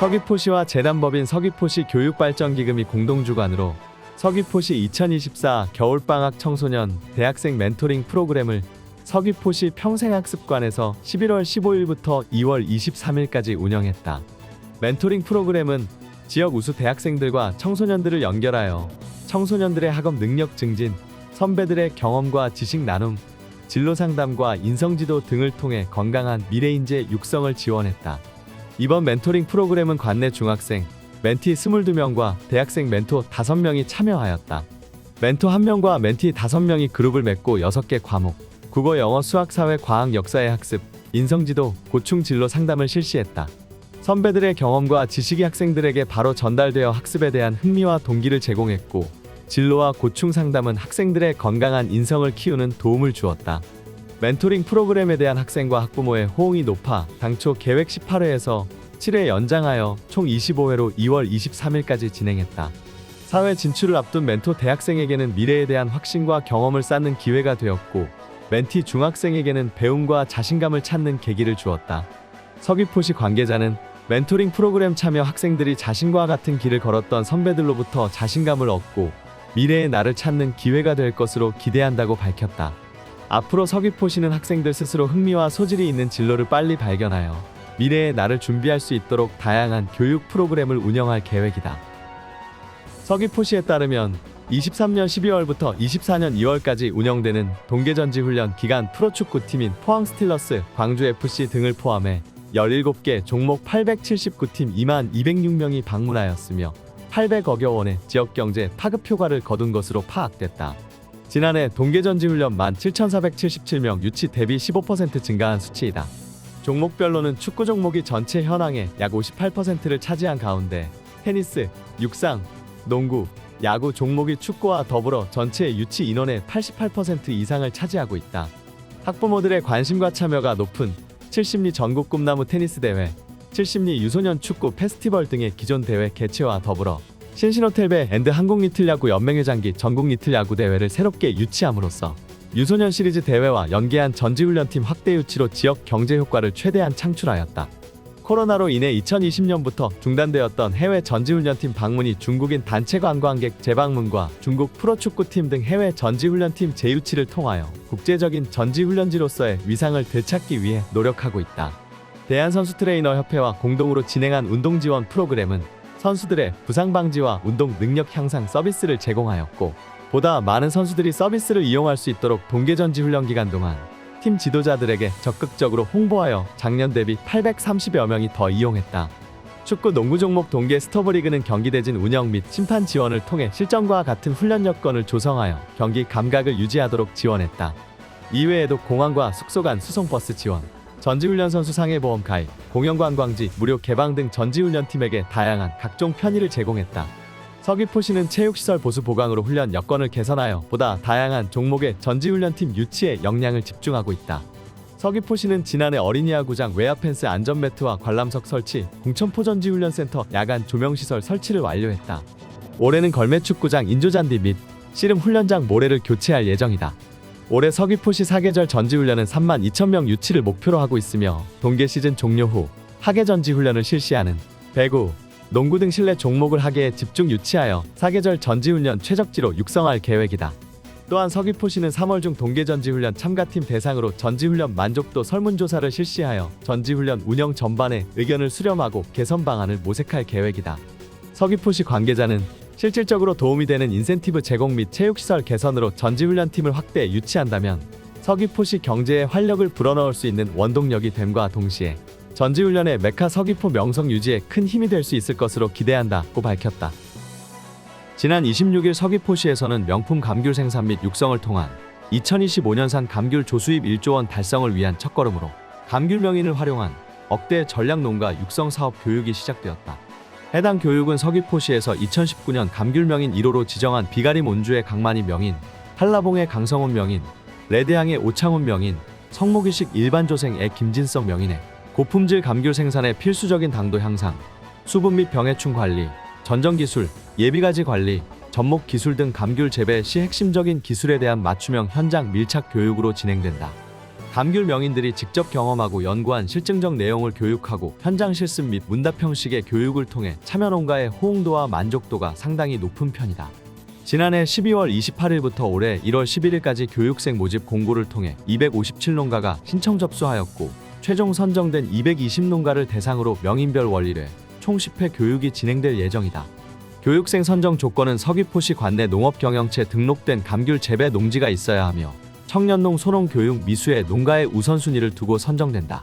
서귀포시와 재단법인 서귀포시 교육발전기금이 공동주관으로 서귀포시 2024 겨울방학 청소년 대학생 멘토링 프로그램을 서귀포시 평생학습관에서 11월 15일부터 2월 23일까지 운영했다. 멘토링 프로그램은 지역 우수 대학생들과 청소년들을 연결하여 청소년들의 학업 능력 증진, 선배들의 경험과 지식 나눔, 진로 상담과 인성지도 등을 통해 건강한 미래인재 육성을 지원했다. 이번 멘토링 프로그램은 관내 중학생, 멘티 22명과 대학생 멘토 5명이 참여하였다. 멘토 1명과 멘티 5명이 그룹을 맺고 6개 과목, 국어, 영어, 수학, 사회, 과학, 역사의 학습, 인성지도, 고충 진로 상담을 실시했다. 선배들의 경험과 지식이 학생들에게 바로 전달되어 학습에 대한 흥미와 동기를 제공했고, 진로와 고충 상담은 학생들의 건강한 인성을 키우는 도움을 주었다. 멘토링 프로그램에 대한 학생과 학부모의 호응이 높아 당초 계획 18회에서 7회 연장하여 총 25회로 2월 23일까지 진행했다. 사회 진출을 앞둔 멘토 대학생에게는 미래에 대한 확신과 경험을 쌓는 기회가 되었고, 멘티 중학생에게는 배움과 자신감을 찾는 계기를 주었다. 서귀포시 관계자는 멘토링 프로그램 참여 학생들이 자신과 같은 길을 걸었던 선배들로부터 자신감을 얻고 미래의 나를 찾는 기회가 될 것으로 기대한다고 밝혔다. 앞으로 서귀포시는 학생들 스스로 흥미와 소질이 있는 진로를 빨리 발견하여 미래의 나를 준비할 수 있도록 다양한 교육 프로그램을 운영할 계획이다. 서귀포시에 따르면 23년 12월부터 24년 2월까지 운영되는 동계전지훈련 기간 프로축구팀인 포항스틸러스, 광주FC 등을 포함해 17개 종목 879팀 22,206명이 방문하였으며 800억여 원의 지역경제 파급 효과를 거둔 것으로 파악됐다. 지난해 동계전지훈련 17,477명 유치 대비 15% 증가한 수치이다. 종목별로는 축구 종목이 전체 현황의 약 58%를 차지한 가운데 테니스, 육상, 농구, 야구 종목이 축구와 더불어 전체 유치 인원의 88% 이상을 차지하고 있다. 학부모들의 관심과 참여가 높은 70리 전국 꿈나무 테니스 대회, 70리 유소년 축구 페스티벌 등의 기존 대회 개최와 더불어 신신호텔배 앤드 한국리틀야구 연맹회장기 전국리틀야구 대회를 새롭게 유치함으로써 유소년 시리즈 대회와 연계한 전지훈련팀 확대 유치로 지역 경제 효과를 최대한 창출하였다. 코로나로 인해 2020년부터 중단되었던 해외 전지훈련팀 방문이 중국인 단체 관광객 재방문과 중국 프로축구팀 등 해외 전지훈련팀 재유치를 통하여 국제적인 전지훈련지로서의 위상을 되찾기 위해 노력하고 있다. 대한선수트레이너협회와 공동으로 진행한 운동지원 프로그램은 선수들의 부상 방지와 운동 능력 향상 서비스를 제공하였고, 보다 많은 선수들이 서비스를 이용할 수 있도록 동계전지훈련 기간 동안 팀 지도자들에게 적극적으로 홍보하여 작년 대비 830여 명이 더 이용했다. 축구 농구 종목 동계 스토브리그는 경기 대진 운영 및 심판 지원을 통해 실전과 같은 훈련 여건을 조성하여 경기 감각을 유지하도록 지원했다. 이외에도 공항과 숙소 간 수송버스 지원, 전지훈련 선수 상해보험 가입, 공영관광지 무료 개방 등 전지훈련팀에게 다양한 각종 편의를 제공했다. 서귀포시는 체육시설 보수 보강으로 훈련 여건을 개선하여 보다 다양한 종목의 전지훈련팀 유치에 역량을 집중하고 있다. 서귀포시는 지난해 어린이야구장 외야 펜스 안전매트와 관람석 설치, 공천포 전지훈련센터 야간 조명시설 설치를 완료했다. 올해는 걸매축구장 인조잔디 및 씨름 훈련장 모래를 교체할 예정이다. 올해 서귀포시 사계절 전지훈련은 32,000명 유치를 목표로 하고 있으며, 동계 시즌 종료 후 하계 전지훈련을 실시하는 배구, 농구 등 실내 종목을 하계에 집중 유치하여 사계절 전지훈련 최적지로 육성할 계획이다. 또한 서귀포시는 3월 중 동계전지훈련 참가팀 대상으로 전지훈련 만족도 설문조사를 실시하여 전지훈련 운영 전반에 의견을 수렴하고 개선 방안을 모색할 계획이다. 서귀포시 관계자는 실질적으로 도움이 되는 인센티브 제공 및 체육시설 개선으로 전지훈련팀을 확대 유치한다면 서귀포시 경제에 활력을 불어넣을 수 있는 원동력이 됨과 동시에 전지훈련의 메카 서귀포 명성 유지에 큰 힘이 될 수 있을 것으로 기대한다고 밝혔다. 지난 26일 서귀포시에서는 명품 감귤 생산 및 육성을 통한 2025년산 감귤 조수입 1조 원 달성을 위한 첫걸음으로 감귤 명인을 활용한 억대 전략농가 육성 사업 교육이 시작되었다. 해당 교육은 서귀포시에서 2019년 감귤 명인 1호로 지정한 비가림 온주의 강만희 명인, 한라봉의 강성훈 명인, 레드향의 오창훈 명인, 성모기식 일반조생의 김진석 명인의 고품질 감귤 생산의 필수적인 당도 향상, 수분 및 병해충 관리, 전정기술, 예비가지 관리, 접목 기술 등 감귤 재배 시 핵심적인 기술에 대한 맞춤형 현장 밀착 교육으로 진행된다. 감귤 명인들이 직접 경험하고 연구한 실증적 내용을 교육하고 현장 실습 및 문답 형식의 교육을 통해 참여 농가의 호응도와 만족도가 상당히 높은 편이다. 지난해 12월 28일부터 올해 1월 11일까지 교육생 모집 공고를 통해 257농가가 신청 접수하였고 최종 선정된 220농가를 대상으로 명인별 원리례 총 10회 교육이 진행될 예정이다. 교육생 선정 조건은 서귀포시 관내 농업경영체 등록된 감귤 재배 농지가 있어야 하며 청년농 소농 교육 미수의 농가의 우선순위를 두고 선정된다.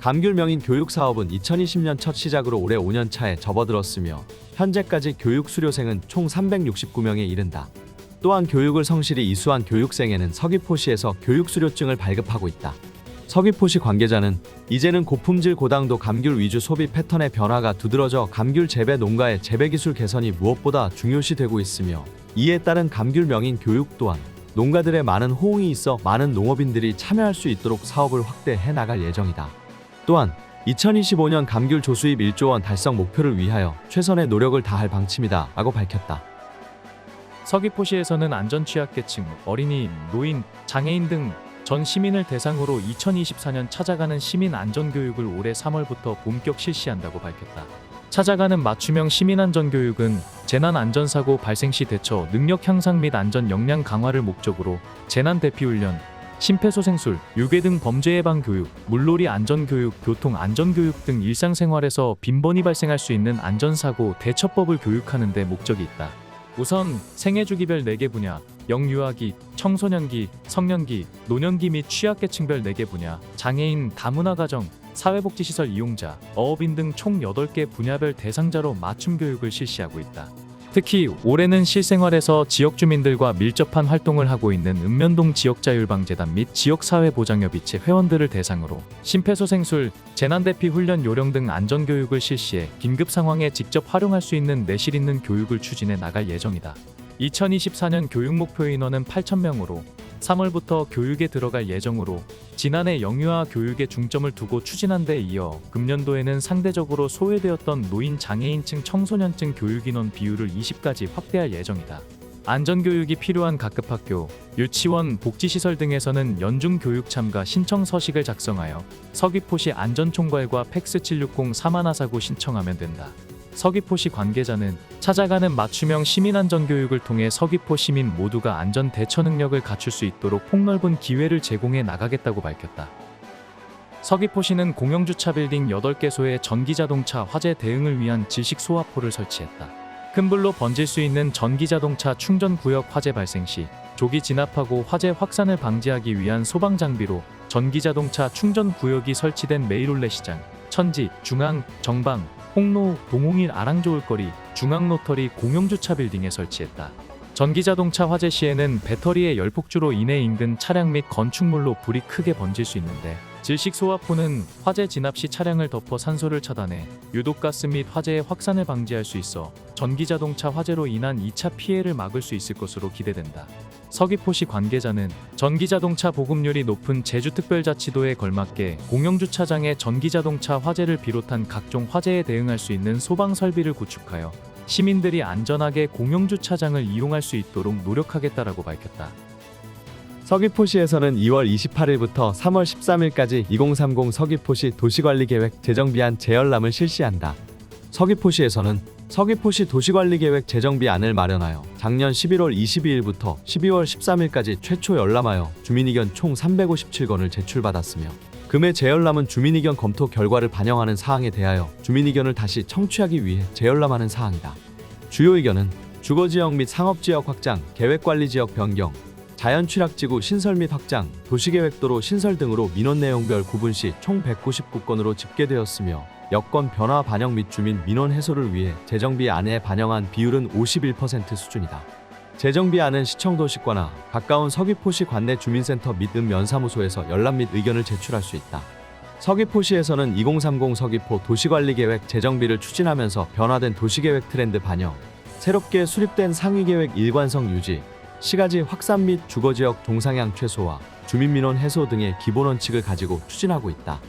감귤 명인 교육 사업은 2020년 첫 시작으로 올해 5년 차에 접어들었으며 현재까지 교육 수료생은 총 369명에 이른다. 또한 교육을 성실히 이수한 교육생에는 서귀포시에서 교육 수료증을 발급하고 있다. 서귀포시 관계자는 이제는 고품질 고당도 감귤 위주 소비 패턴의 변화가 두드러져 감귤 재배 농가의 재배 기술 개선이 무엇보다 중요시되고 있으며 이에 따른 감귤 명인 교육 또한 농가들의 많은 호응이 있어 많은 농업인들이 참여할 수 있도록 사업을 확대해 나갈 예정이다. 또한 2025년 감귤 조수입 1조 원 달성 목표를 위하여 최선의 노력을 다할 방침이다 라고 밝혔다. 서귀포시에서는 안전취약계층, 어린이, 노인, 장애인 등 전 시민을 대상으로 2024년 찾아가는 시민 안전교육을 올해 3월부터 본격 실시한다고 밝혔다. 찾아가는 맞춤형 시민안전교육은 재난안전사고 발생 시 대처 능력 향상 및 안전 역량 강화를 목적으로 재난대피훈련, 심폐소생술, 유괴 등 범죄 예방 교육, 물놀이 안전교육, 교통 안전교육 등 일상생활에서 빈번히 발생할 수 있는 안전사고 대처법을 교육하는 데 목적이 있다. 우선 생애주기별 4개 분야, 영유아기, 청소년기, 성년기, 노년기 및 취약계층별 4개 분야, 장애인, 다문화가정, 사회복지시설 이용자, 어업인 등 총 8개 분야별 대상자로 맞춤 교육을 실시하고 있다. 특히 올해는 실생활에서 지역 주민들과 밀접한 활동을 하고 있는 읍면동 지역자율방재단 및 지역사회보장협의체 회원들을 대상으로 심폐소생술, 재난대피 훈련 요령 등 안전교육을 실시해 긴급 상황에 직접 활용할 수 있는 내실 있는 교육을 추진해 나갈 예정이다. 2024년 교육 목표 인원은 8,000명으로 3월부터 교육에 들어갈 예정으로 지난해 영유아 교육에 중점을 두고 추진한 데 이어 금년도에는 상대적으로 소외되었던 노인 장애인층 청소년층 교육인원 비율을 20까지 확대할 예정이다. 안전교육이 필요한 각급 학교, 유치원, 복지시설 등에서는 연중교육 참가 신청 서식을 작성하여 서귀포시 안전총괄과 팩스 760-4149 신청하면 된다. 서귀포시 관계자는 찾아가는 맞춤형 시민안전교육을 통해 서귀포 시민 모두가 안전 대처 능력을 갖출 수 있도록 폭넓은 기회를 제공해 나가겠다고 밝혔다. 서귀포시는 공영주차 빌딩 8개소에 전기자동차 화재 대응을 위한 질식 소화포를 설치했다. 큰 불로 번질 수 있는 전기자동차 충전구역 화재 발생 시 조기 진압하고 화재 확산을 방지하기 위한 소방 장비로 전기자동차 충전구역이 설치된 메이롤레 시장, 천지, 중앙, 정방, 홍로, 동홍일 아랑조울거리, 중앙로터리 공용주차 빌딩에 설치했다. 전기자동차 화재 시에는 배터리의 열폭주로 인해 인근 차량 및 건축물로 불이 크게 번질 수 있는데 질식 소화포는 화재 진압 시 차량을 덮어 산소를 차단해 유독가스 및 화재의 확산을 방지할 수 있어 전기자동차 화재로 인한 2차 피해를 막을 수 있을 것으로 기대된다. 서귀포시 관계자는 전기자동차 보급률이 높은 제주특별자치도에 걸맞게 공영주차장에 전기자동차 화재를 비롯한 각종 화재에 대응할 수 있는 소방 설비를 구축하여 시민들이 안전하게 공영주차장을 이용할 수 있도록 노력하겠다라고 밝혔다. 서귀포시에서는 2월 28일부터 3월 13일까지 2030 서귀포시 도시관리계획 재정비안 재열람을 실시한다. 서귀포시에서는 서귀포시 도시관리계획 재정비안을 마련하여 작년 11월 22일부터 12월 13일까지 최초 열람하여 주민의견 총 357건을 제출받았으며 금해 재열람은 주민의견 검토 결과를 반영하는 사항에 대하여 주민의견을 다시 청취하기 위해 재열람하는 사항이다. 주요 의견은 주거지역 및 상업지역 확장, 계획관리지역 변경, 자연취락지구 신설 및 확장, 도시계획도로 신설 등으로 민원 내용별 구분 시 총 199건으로 집계되었으며 여건 변화 반영 및 주민 민원 해소를 위해 재정비안에 반영한 비율은 51% 수준이다. 재정비안은 시청도시과나 가까운 서귀포시 관내 주민센터 및 읍면사무소에서 열람 및 의견을 제출할 수 있다. 서귀포시에서는 2030 서귀포 도시관리계획 재정비를 추진하면서 변화된 도시계획 트렌드 반영, 새롭게 수립된 상위계획 일관성 유지, 시가지 확산 및 주거지역 동상향 최소화, 주민민원 해소 등의 기본원칙을 가지고 추진하고 있다.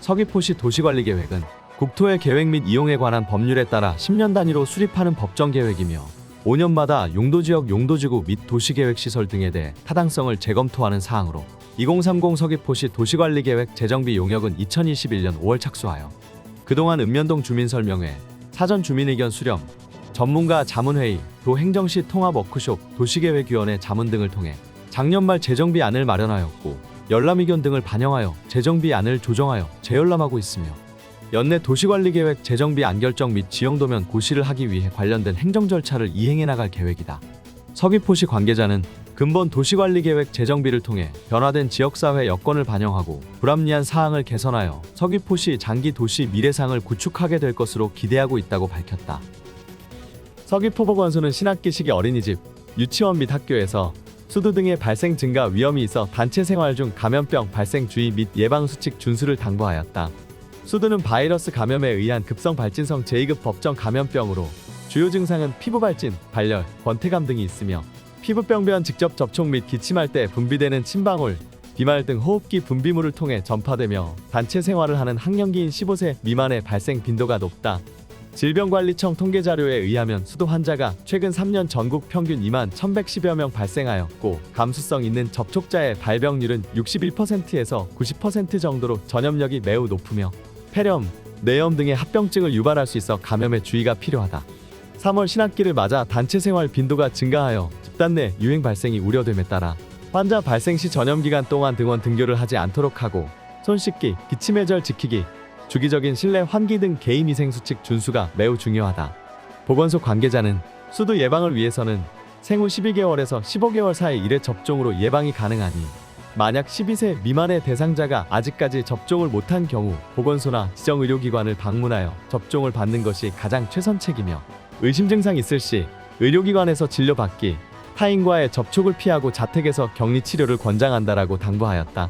서귀포시 도시관리계획은 국토의 계획 및 이용에 관한 법률에 따라 10년 단위로 수립하는 법정계획이며 5년마다 용도지역 용도지구 및 도시계획시설 등에 대해 타당성을 재검토하는 사항으로 2030 서귀포시 도시관리계획 재정비 용역은 2021년 5월 착수하여 그동안 읍면동 주민설명회, 사전 주민의견 수렴, 전문가 자문회의, 도행정시 통합 워크숍, 도시계획위원회 자문 등을 통해 작년 말 재정비안을 마련하였고 열람의견 등을 반영하여 재정비안을 조정하여 재열람하고 있으며 연내 도시관리계획 재정비안 결정 및 지형도면 고시를 하기 위해 관련된 행정 절차를 이행해 나갈 계획이다. 서귀포시 관계자는 근본 도시관리계획 재정비를 통해 변화된 지역사회 여건을 반영하고 불합리한 사항을 개선하여 서귀포시 장기 도시 미래상을 구축하게 될 것으로 기대하고 있다고 밝혔다. 서귀포보건소는 신학기 시기 어린이집, 유치원 및 학교에서 수두 등의 발생 증가 위험이 있어 단체 생활 중 감염병 발생 주의 및 예방 수칙 준수를 당부하였다. 수두는 바이러스 감염에 의한 급성 발진성 제2급 법정 감염병으로 주요 증상은 피부 발진, 발열, 권태감 등이 있으며 피부병변 직접 접촉 및 기침할 때 분비되는 침방울, 비말 등 호흡기 분비물을 통해 전파되며 단체 생활을 하는 학령기인 15세 미만의 발생 빈도가 높다. 질병관리청 통계자료에 의하면 수두 환자가 최근 3년 전국 평균 2만 1110여 명 발생하였고 감수성 있는 접촉자의 발병률은 61%에서 90% 정도로 전염력이 매우 높으며 폐렴, 뇌염 등의 합병증을 유발할 수 있어 감염에 주의가 필요하다. 3월 신학기를 맞아 단체 생활 빈도가 증가하여 집단 내 유행 발생이 우려됨에 따라 환자 발생 시 전염기간 동안 등원 등교를 하지 않도록 하고 손 씻기, 기침 예절 지키기, 주기적인 실내 환기 등 개인위생 수칙 준수가 매우 중요하다. 보건소 관계자는 수두 예방을 위해서는 생후 12개월에서 15개월 사이 1회 접종으로 예방이 가능하니 만약 12세 미만의 대상자가 아직까지 접종을 못한 경우 보건소나 지정의료기관을 방문하여 접종을 받는 것이 가장 최선책이며 의심 증상 있을 시 의료기관에서 진료받기, 타인과의 접촉을 피하고 자택에서 격리 치료를 권장한다라고 당부하였다.